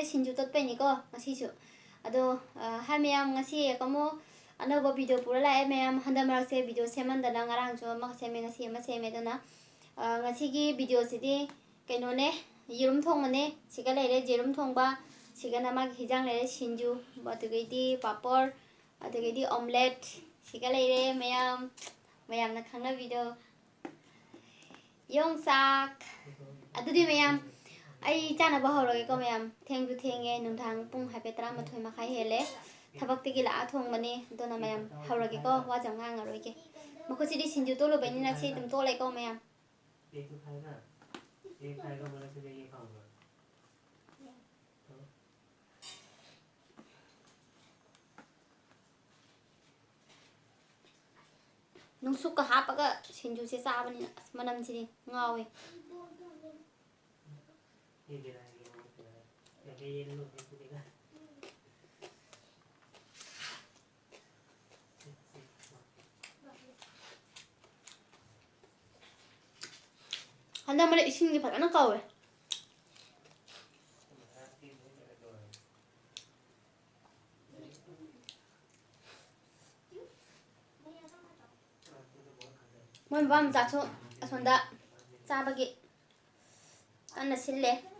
신주 떴빼니까 ngasisu ado hai mayam ngasi kamu anaba video pura la mayam handa marak se video seman dana ngarang jo mak seme ngasi ma seme dana ngasi gi video sidi kaino ne yirum thong mane siga lere jerum thong ba siga nama hijang lere 신주 adugidi papor adugidi omelette siga lere mayam na khangna video 영삭 아두디 매ям 아이 짜나 바하러게 거 매ям 탱두 탱에 눈당 뿡 하베트라 마토이 마카이 헬레 타박티기 라 통마니 도나 매ям 하러게 거 와정강 아로게 뭐코시디 신주 또로 베니나 치듬 또레 거 매ям nungsuk ka hapaga 신주 세 싸바니 만남지니 ngawe 한단 말에 이시는 게 바라는 까왜 뭔 밤 자초 손다 짜바기 안나 실래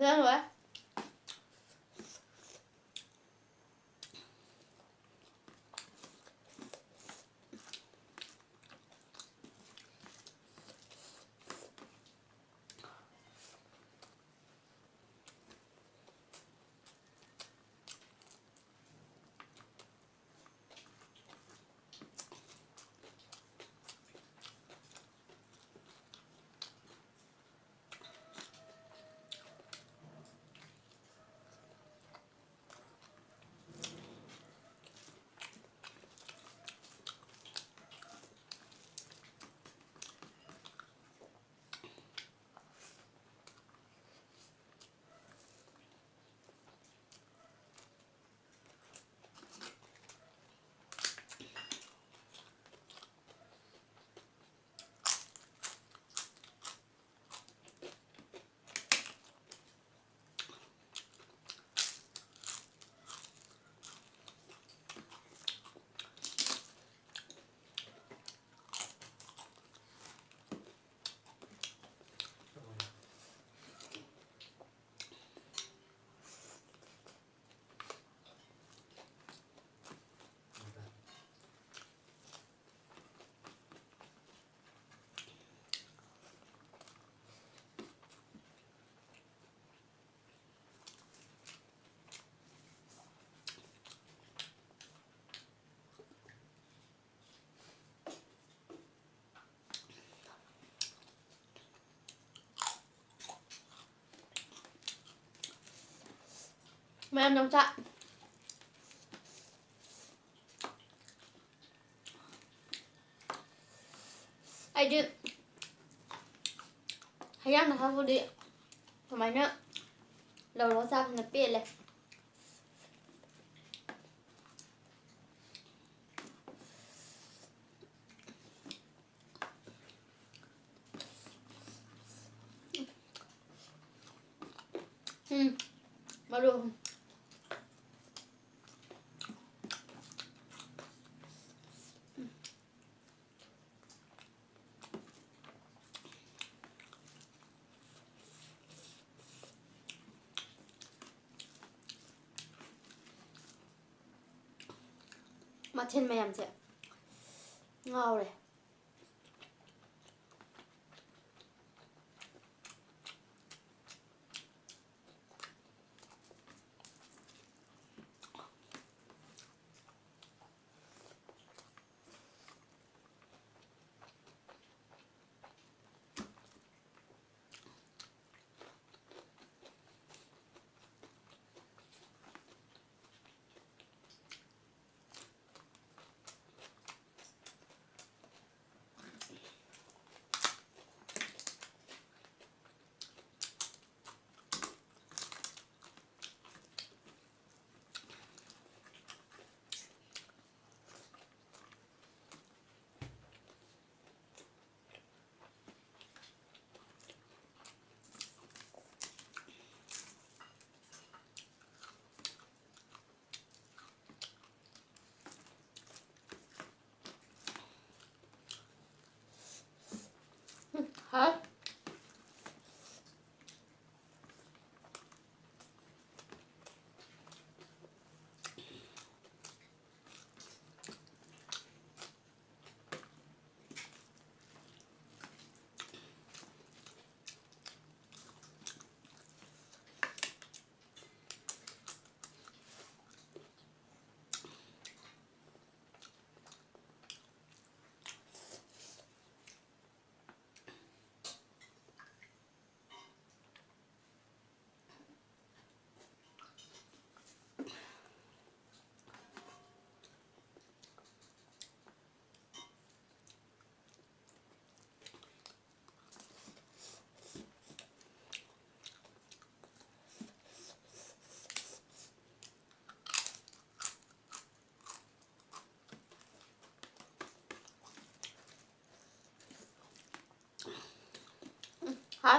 그냥 왜? Mày ăn đồng chạ ให้ย่างนะคะพอดีทำไมเนี่ยเรารสชาติมันเปรี้ยวเลยมาดูมาเช่นแมมเจ้ะเงาเลยฮะฮะ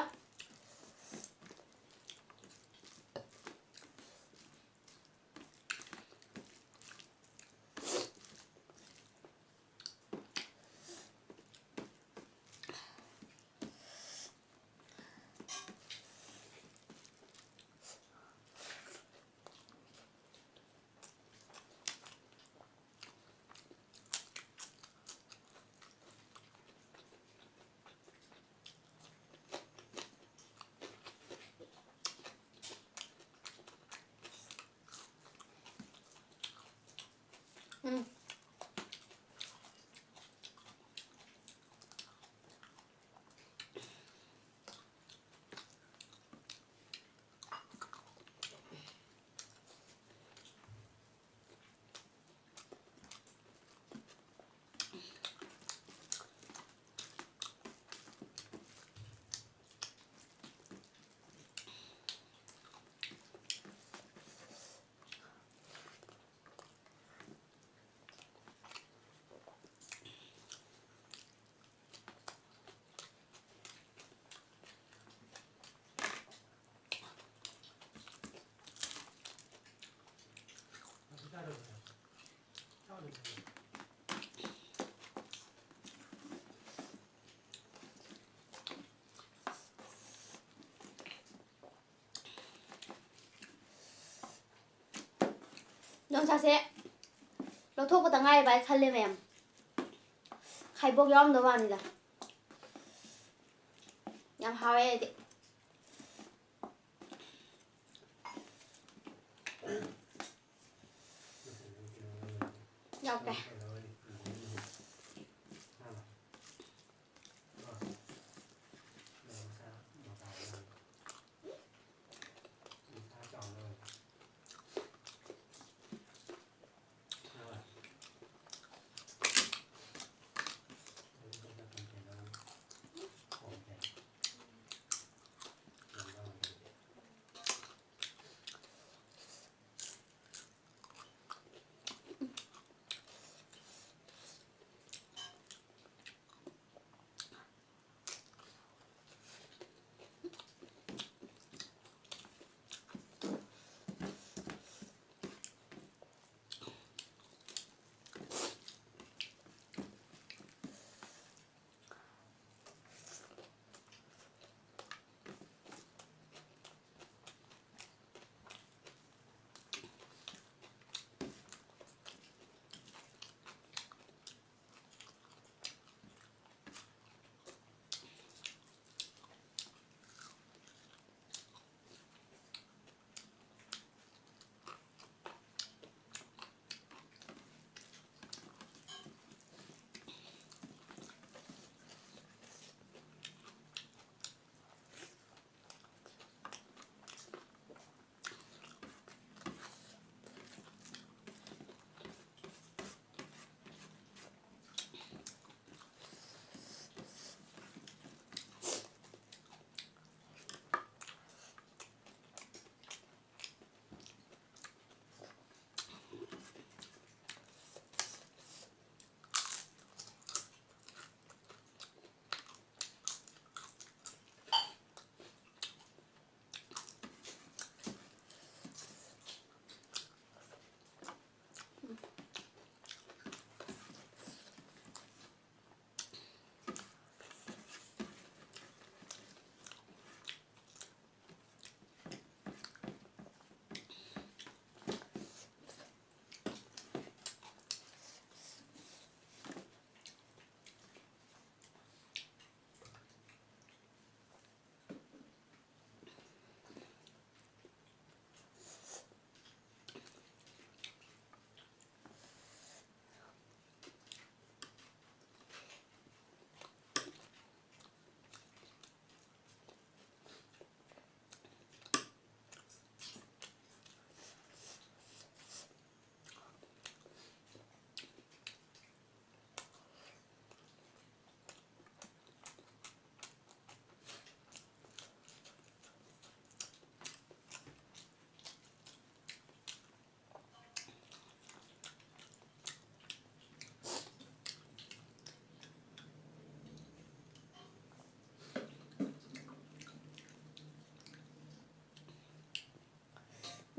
น้องชาเซเราทุกข์กันตั้งไงไปคันเลยแมมใครบอกย้อมตัววันนี่ล่ะยามหาไว้ดิยาวไป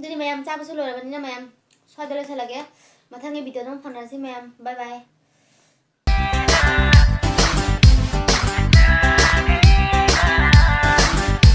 ꯑꯗꯨꯗꯤ ꯃꯌꯥꯝ ꯆꯥꯕꯁꯨ ꯂꯣꯏꯔꯕꯅꯤꯅ ꯃꯌꯥꯝ ꯁ꯭ꯋꯥꯏꯗ ꯂꯣꯏꯁꯜꯂꯒꯦ ꯃꯊꯪꯒꯤ ꯚꯤꯗꯤꯑꯣꯗ ꯑꯃꯨꯛ ꯐꯪꯅꯔꯁꯤ ꯃꯌꯥꯝ ꯕꯥꯏ ꯕꯥꯏ